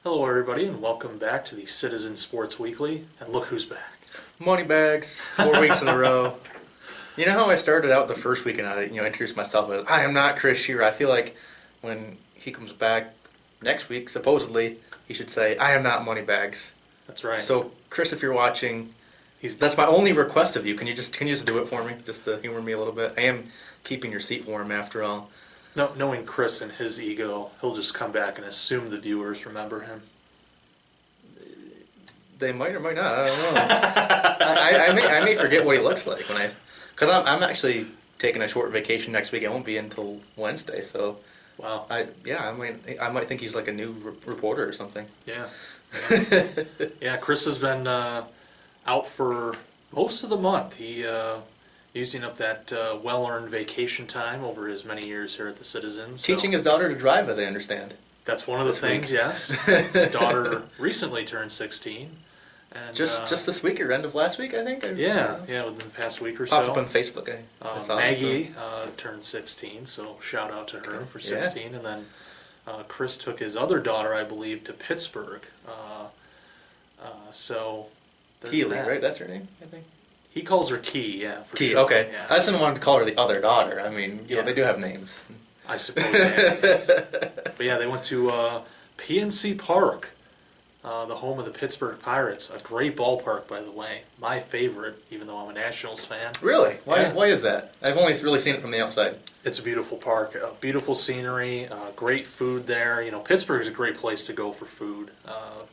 Hello, everybody, and welcome back to the Citizen Sports Weekly. And look who's back. Moneybags, 4 weeks in a row. You know how I started out the first week and I introduced myself as, I am not Chris Shearer. I feel like when he comes back next week, supposedly, he should say, I am not Moneybags. That's right. So, Chris, if you're watching, that's my only request of you. Can you just do it for me, just to humor me a little bit? I am keeping your seat warm after all. No, knowing Chris and his ego, he'll just come back and assume the viewers remember him. They might or might not. I don't know. I may forget what he looks like because I'm actually taking a short vacation next week. I won't be until Wednesday, so Wow. I might think he's like a new reporter or something. Yeah. Yeah, Chris has been out for most of the month. He using up that well-earned vacation time over his many years here at the Citizen. So Teaching his daughter to drive, as I understand. that's one of the things. Yes. His daughter recently turned 16. And, Just this week or end of last week, I think. Yeah, within the past week or Popped so. up on Facebook. I saw Maggie turned 16, so shout out to her for 16. Yeah. And then Chris took his other daughter, I believe, to Pittsburgh. So there's Keely, that. right? That's her name, I think. He calls her Key, yeah, for Key, sure. okay. Yeah. I just didn't want to call her the other daughter. I mean, Yeah. they do have names. I suppose they have names. But yeah, they went to PNC Park, the home of the Pittsburgh Pirates. A great ballpark, by the way. My favorite, even though I'm a Nationals fan. Really? Why? Yeah. Why is that? I've only really seen it from the outside. It's a beautiful park, beautiful scenery, great food there. You know, Pittsburgh is a great place to go for food.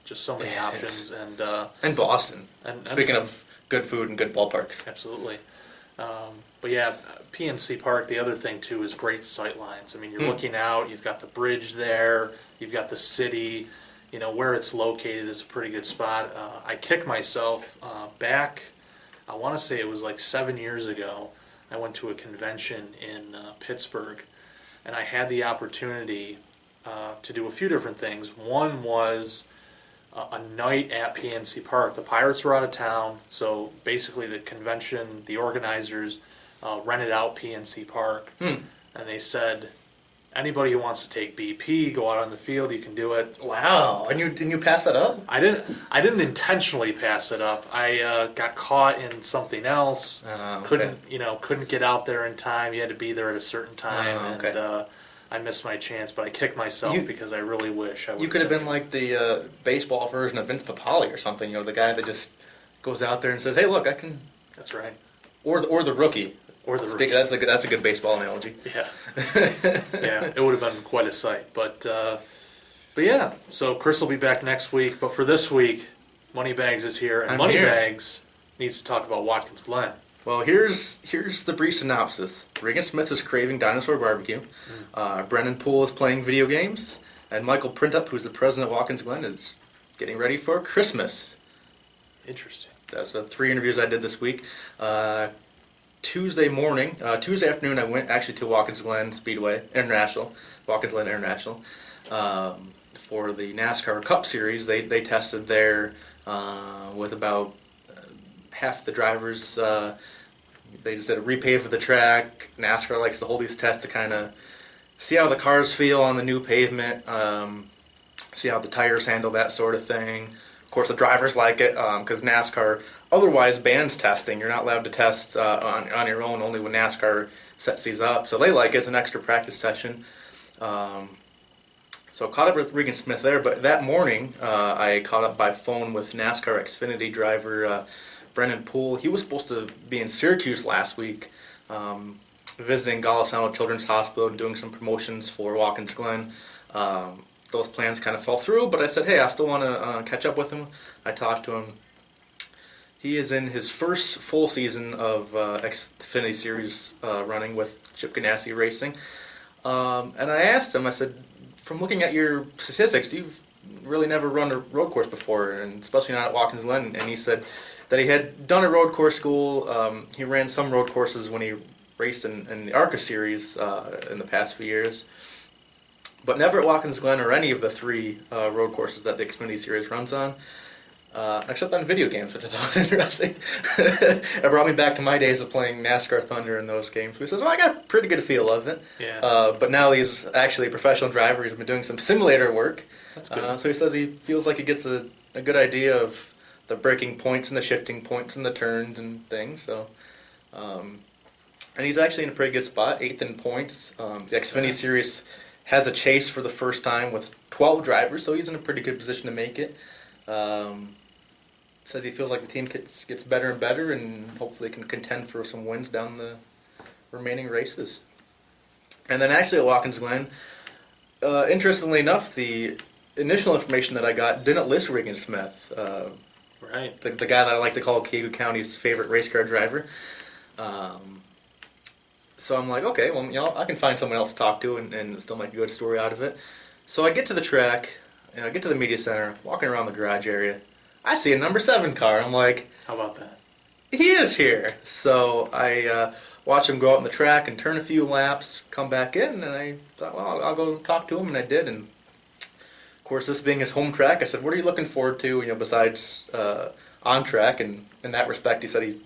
Just so many Yeah, options, and Boston. And Speaking of good food and good ballparks. absolutely. But yeah, PNC Park. The other thing too is great sight lines. I mean, you're looking out. You've got the bridge there. You've got the city. You know where it's located is a pretty good spot. I kicked myself back. I want to say it was like 7 years ago. I went to a convention in Pittsburgh, and I had the opportunity to do a few different things. One was a night at PNC Park. The Pirates were out of town, so basically the convention, the organizers rented out PNC Park, and they said, anybody who wants to take BP, go out on the field, you can do it. Wow! And you pass that up? I didn't intentionally pass it up. I got caught in something else. Okay. Couldn't get out there in time. You had to be there at a certain time, Okay. and I missed my chance. But I kicked myself because I really wish I would. You could have been like the baseball version of Vince Papale or something. The guy that just goes out there and says, "Hey, look, I can." That's right. Or the rookie. Or the rookie. That's a good baseball analogy. Yeah. Yeah, it would have been quite a sight. But yeah, so Chris will be back next week. But for this week, Moneybags is here, and I'm Moneybags needs to talk about Watkins Glen. Well, here's the brief synopsis. Regan Smith is craving dinosaur barbecue. Brennan Poole is playing video games. And Michael Printup, who's the president of Watkins Glen, is getting ready for Christmas. Interesting. That's the 3 interviews I did this week. Tuesday afternoon, I went actually to Watkins Glen Speedway International, Watkins Glen International, for the NASCAR Cup Series. They tested there with about half the drivers. They just did a repave of the track. NASCAR likes to hold these tests to kind of see how the cars feel on the new pavement, see how the tires handle, that sort of thing. Of course, the drivers like it because NASCAR otherwise bans testing. You're not allowed to test on your own, only when NASCAR sets these up. So they like it. It's an extra practice session. So caught up with Regan Smith there. But that morning, I caught up by phone with NASCAR Xfinity driver Brennan Poole. He was supposed to be in Syracuse last week, visiting Golisano Children's Hospital and doing some promotions for Watkins Glen. Those plans kind of fell through, but I said, hey, I still want to catch up with him. I talked to him. He is in his first full season of Xfinity Series running with Chip Ganassi Racing. And I asked him, I said, from looking at your statistics, you've really never run a road course before, and especially not at Watkins Glen. And he said that he had done a road course school. He ran some road courses when he raced in the ARCA Series in the past few years. But never at Watkins Glen or any of the 3 road courses that the Xfinity Series runs on. except on video games, which I thought was interesting. It brought me back to my days of playing NASCAR Thunder in those games. He says, well, I got a pretty good feel of it. Yeah. But now he's actually a professional driver. He's been doing some simulator work. That's good. So he says he feels like he gets a good idea of the braking points and the shifting points and the turns and things. So, and he's actually in a pretty good spot, 8th in points. The Xfinity Series has a chase for the first time with 12 drivers, so he's in a pretty good position to make it. Says he feels like the team gets better and better, and hopefully can contend for some wins down the remaining races. And then actually at Watkins Glen, interestingly enough, the initial information that I got didn't list Regan Smith, Right. the guy that I like to call Cayuga County's favorite race car driver. So I'm like, okay, well, I can find someone else to talk to and still make a good story out of it. So I get to the track, and I get to the media center, walking around the garage area. I see a number 7 car. I'm like, How about that? he is here. So I watch him go out on the track and turn a few laps, come back in, and I thought, well, I'll go talk to him, and I did. And of course, this being his home track, I said, what are you looking forward to, besides on track? And in that respect, he said he's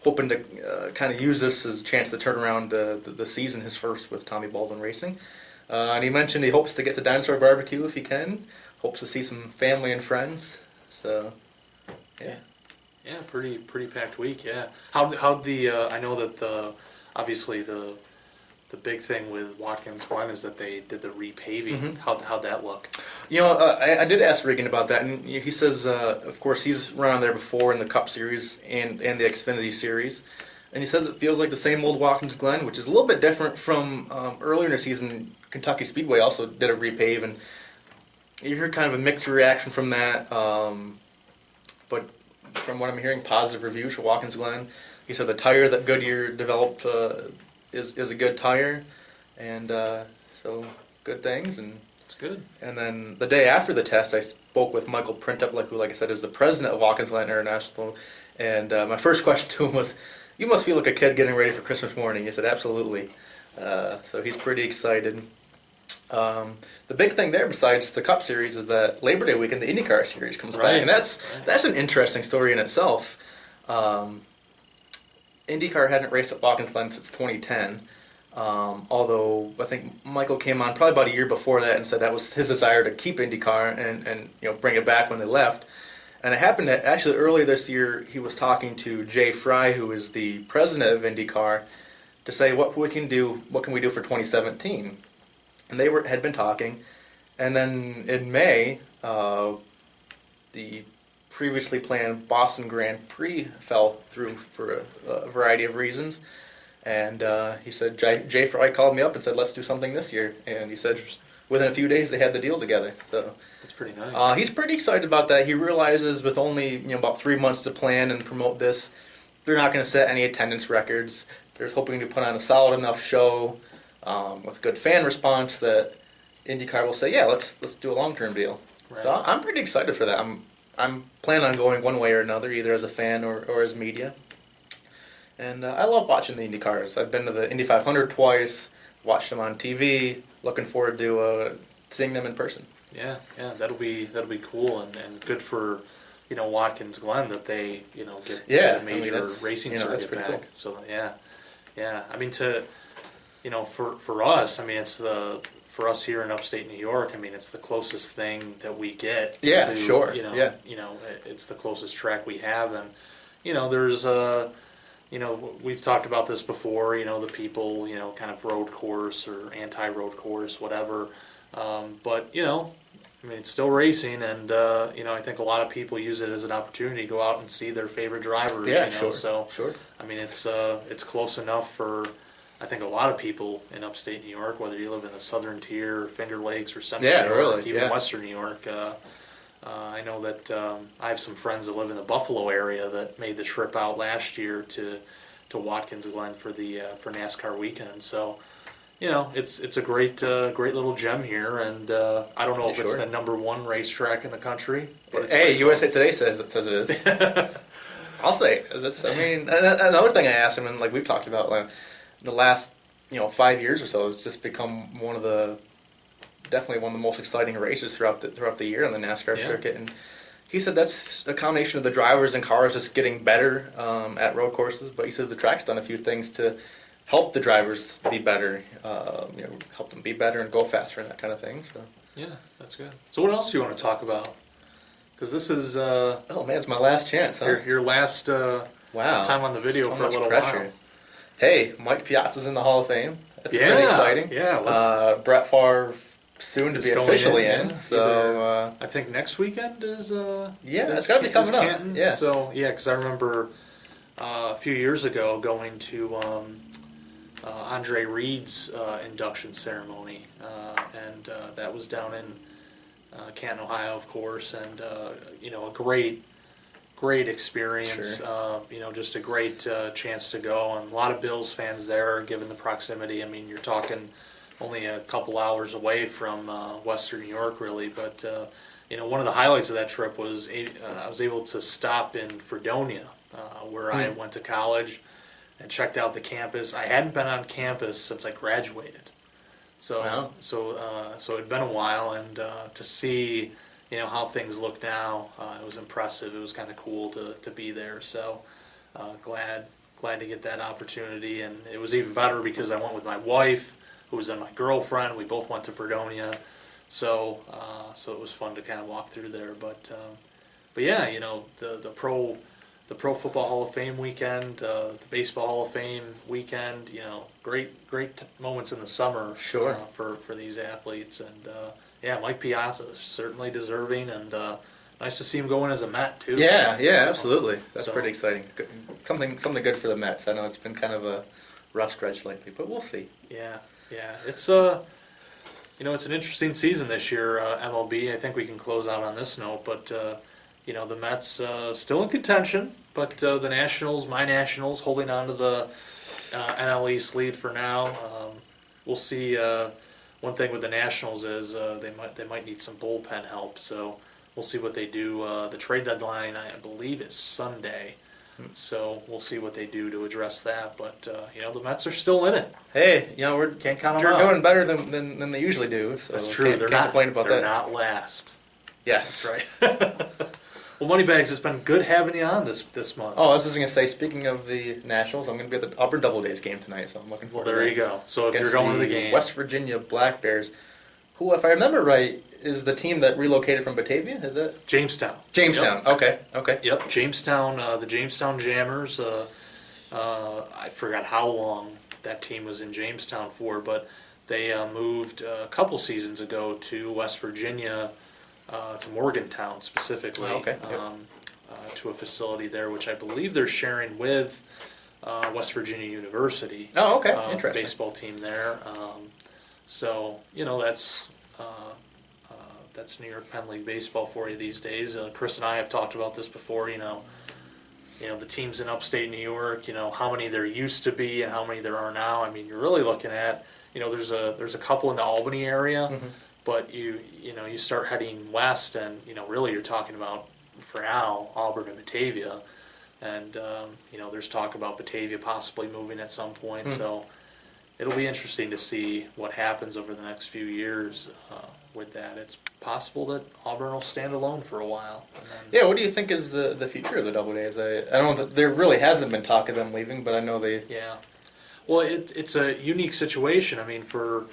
hoping to kind of use this as a chance to turn around the season, his first with Tommy Baldwin Racing. And he mentioned he hopes to get to Dinosaur Barbecue if he can. Hopes to see some family and friends. So, yeah. Yeah, pretty packed week. Yeah. How'd the I know that obviously the big thing with Watkins Glen is that they did the repaving. Mm-hmm. How'd that look? I did ask Regan about that, and he says, of course, he's run on there before in the Cup Series and the Xfinity Series, and he says it feels like the same old Watkins Glen, which is a little bit different from earlier in the season. Kentucky Speedway also did a repave, and you heard kind of a mixed reaction from that, but from what I'm hearing, positive reviews for Watkins Glen. He said the tire that Goodyear developed is a good tire, and so good things. And It's good. And then the day after the test, I spoke with Michael Printup, who, like I said, is the president of Watkins Glen International, and my first question to him was, "You must feel like a kid getting ready for Christmas morning." He said, "Absolutely." So he's pretty excited. The big thing there, besides the Cup Series, is that Labor Day weekend the IndyCar Series comes back, and that's an interesting story in itself. IndyCar hadn't raced at Watkins Glen since 2010, although I think Michael came on probably about a year before that and said that was his desire to keep IndyCar and bring it back when they left. And it happened that actually earlier this year he was talking to Jay Fry, who is the president of IndyCar, to say what can we do for 2017. And they had been talking, and then in May, the previously planned Boston Grand Prix fell through for a variety of reasons. And he said, Jay Fry called me up and said, let's do something this year. And he said within a few days they had the deal together. So That's pretty nice. he's pretty excited about that. He realizes with only about 3 months to plan and promote this, they're not going to set any attendance records. They're hoping to put on a solid enough show with good fan response that IndyCar will say, yeah, let's do a long-term deal. Right. So I'm pretty excited for that. I'm planning on going one way or another, either as a fan or as media. And I love watching the Indy cars. I've been to the Indy 500 twice, watched them on TV. Looking forward to seeing them in person. Yeah, that'll be cool and good for Watkins Glen that they get a major racing circuit back. Cool. So yeah. I mean for us, I mean for us here in upstate New York, I mean it's the closest thing that we get. Yeah, to, sure. It's the closest track we have, and there's we've talked about this before. The people, kind of road course or anti-road course, whatever. But I mean, it's still racing, and I think a lot of people use it as an opportunity to go out and see their favorite drivers. Yeah, sure. So, sure. I mean, it's close enough for I think a lot of people in upstate New York, whether you live in the Southern Tier, Finger Lakes, or Central New York, even Western New York. I know that I have some friends that live in the Buffalo area that made the trip out last year to Watkins Glen for NASCAR weekend. So, it's a great little gem here, and I don't know if it's the number one racetrack in the country. But hey, USA Today says it is. I'll say it. I mean, another thing I asked him, and like we've talked about, the last 5 years or so, has just become definitely one of the most exciting races throughout the year on the NASCAR circuit. And He said that's a combination of the drivers and cars just getting better at road courses, but he says the track's done a few things to help the drivers be better, help them be better and go faster and that kind of thing. So Yeah, that's good. So what else do you want to talk about? Because this is oh man, it's my last chance, huh? your last Wow. time on the video So for a much little pressure. while. Hey, Mike Piazza's in the Hall of Fame. That's Yeah, pretty exciting. yeah, Brett Favre soon to It's be going officially in, in. yeah. So I think next weekend is yeah, is it's got to be Can- is coming up. Canton. Yeah. So yeah, because I remember a few years ago going to Andre Reed's induction ceremony, and that was down in Canton, Ohio, of course, and a great experience. Sure. Just a great chance to go, and a lot of Bills fans there, given the proximity. I mean, you're talking only a couple hours away from Western New York, really. But one of the highlights of that trip was I was able to stop in Fredonia, where I went to college, and checked out the campus. I hadn't been on campus since I graduated, so Wow. so it'd been a while, and to see how things look now, it was impressive. It was kind of cool to be there. So glad to get that opportunity, and it was even better because I went with my wife, who was then my girlfriend. We both went to Fredonia, so it was fun to kind of walk through there. But yeah, the Pro Football Hall of Fame weekend, the Baseball Hall of Fame weekend, great moments in the summer. Sure. For these athletes, and yeah, Mike Piazza is certainly deserving, and nice to see him going as a Met too. Yeah, So- absolutely. That's so- pretty exciting. Good- Something good for the Mets. I know it's been kind of a rough stretch lately, but we'll see. Yeah. It's it's an interesting season this year, MLB. I think we can close out on this note, but the Mets still in contention, but the Nationals, my Nationals, holding on to the NL East lead for now. We'll see. One thing with the Nationals is they might need some bullpen help, so we'll see what they do. The trade deadline, I believe, is Sunday. So we'll see what they do to address that. But the Mets are still in it. Hey, we're Can't count them they're out. doing better than they usually do. So That's true. They're can't not complain about they're that. not last. Yes, That's right. Well, Moneybags, it's been good having you on this month. Oh, I was just gonna say, speaking of the Nationals, I'm gonna be at the Auburn Double Days game tonight, so I'm looking Well, forward. there to you that. go. So if you're Against going to the game, West Virginia Black Bears, who, if I remember right, is the team that relocated from Batavia. Is that Jamestown. Jamestown? Yep. Okay. Yep, Jamestown. The Jamestown Jammers. I forgot how long that team was in Jamestown for, but they moved a couple seasons ago to West Virginia, to Morgantown specifically. Oh, okay. Yep. To a facility there, which I believe they're sharing with West Virginia University. Oh, okay. The Interesting. baseball team there. So that's New York Penn League baseball for you these days. Chris and I have talked about this before. The teams in upstate New York. How many there used to be and how many there are now. I mean, you're really looking at. There's a couple in the Albany area, but you start heading west, and really you're talking about, for now, Auburn and Batavia, and there's talk about Batavia possibly moving at some point. So it'll be interesting to see what happens over the next few years with that. It's possible that Auburn will stand alone for a while. And then, Yeah, what do you think is the future of the Double Days? I don't know that there really hasn't been talk of them leaving, but I know they. Yeah. Well, it's a unique situation. I mean, for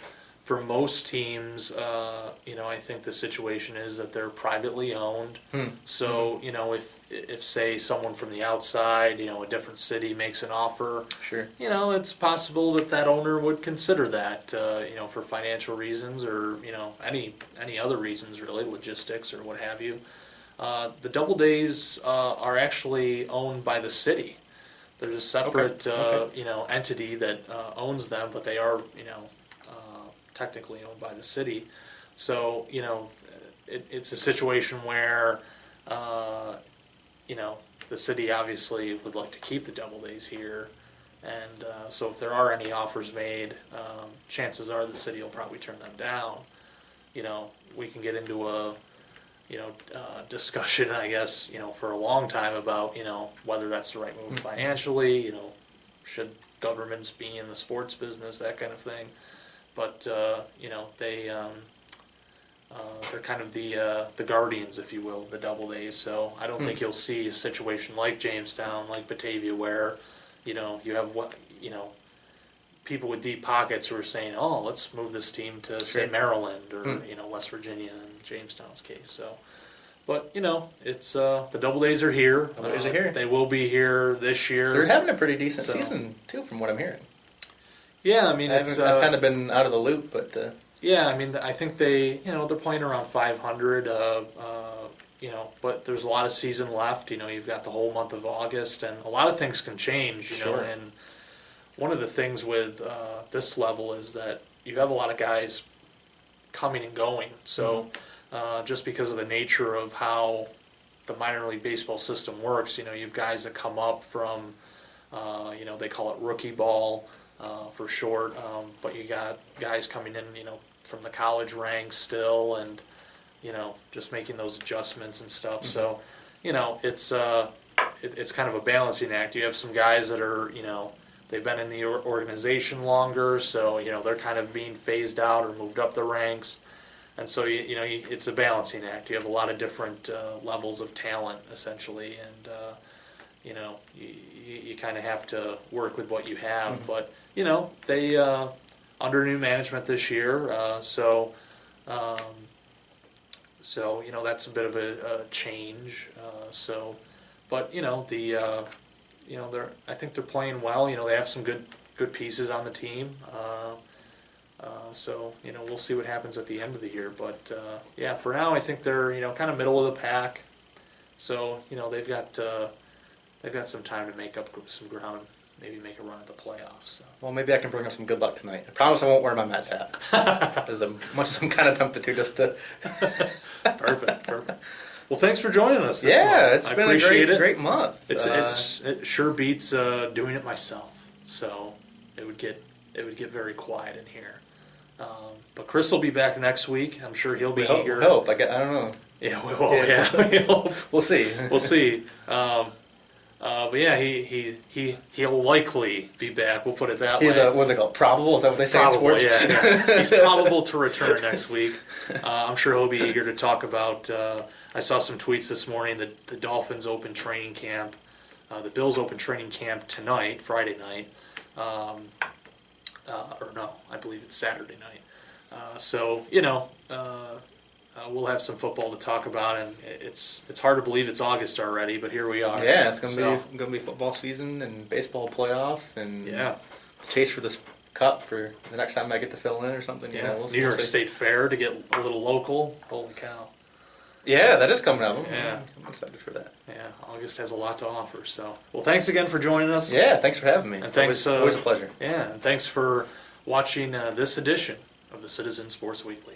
most teams, I think the situation is that they're privately owned. So, if say someone from the outside, a different city makes an offer, Sure. it's possible that owner would consider that, for financial reasons or, any other reasons really, logistics or what have you. The Double Days are actually owned by the city. There's a separate, Okay. entity that owns them, but they are, technically owned by the city. So, it's a situation where, the city obviously would like to keep the Double Days here. And so if there are any offers made, chances are the city will probably turn them down. We can get into a, discussion, I guess, for a long time about, whether that's the right move financially, should governments be in the sports business, that kind of thing. But, they, they're kind of the guardians, if you will, of the Double A's. So I don't think you'll see a situation like Jamestown, like Batavia, where you have people with deep pockets who are saying, "Oh, let's move this team to say Maryland or West Virginia in Jamestown's case." So, but it's the Double A's are here. Double A's are here. They will be here this year. They're having a pretty decent season too, from what I'm hearing. Yeah, I mean, I've kind of been out of the loop, but yeah, I mean, I think they're playing around 500. But there's a lot of season left. You've got the whole month of August, and a lot of things can change. Sure. And one of the things with this level is that you have a lot of guys coming and going. So just because of the nature of how the minor league baseball system works, you've guys that come up from, they call it rookie ball for short, but you got guys coming in, from the college ranks still, and just making those adjustments and stuff. So, it's kind of a balancing act. You have some guys that are, they've been in the organization longer, so they're kind of being phased out or moved up the ranks, and so it's a balancing act. You have a lot of different levels of talent essentially, and you kind of have to work with what you have. But they under new management this year, so that's a bit of a change. But I think they're playing well. They have some good pieces on the team. So we'll see what happens at the end of the year. But for now I think they're kind of middle of the pack. So they've got some time to make up some ground, maybe make a run at the playoffs. So. Well, maybe I can bring us some good luck tonight. I promise I won't wear my Mets hat. As much as I'm kind of tempted to, just to. Perfect. Well, thanks for joining us this yeah, month. it's been a great month. It sure beats doing it myself. So it would get very quiet in here. But Chris will be back next week. I'm sure he'll be eager. I hope. I don't know. Yeah, we will. Yeah, we hope. We'll see. We'll see. But yeah, he'll likely be back. We'll put it that way. He's what they call probable. Is that what they say probable, in sports? Yeah. He's probable to return next week. I'm sure he'll be eager to talk about. I saw some tweets this morning that the Dolphins open training camp, the Bills open training camp tonight, Friday night, or no, I believe it's Saturday night. So we'll have some football to talk about, and it's hard to believe it's August already, but here we are. Yeah, it's gonna be football season and baseball playoffs and chase for this cup for the next time I get to fill in or something. Yeah, New York State Fair to get a little local. Holy cow! Yeah, that is coming up. Yeah, I'm excited for that. Yeah, August has a lot to offer. So, well, thanks again for joining us. Yeah, thanks for having me. And thanks, always a pleasure. Yeah, and thanks for watching this edition of the Citizen Sports Weekly.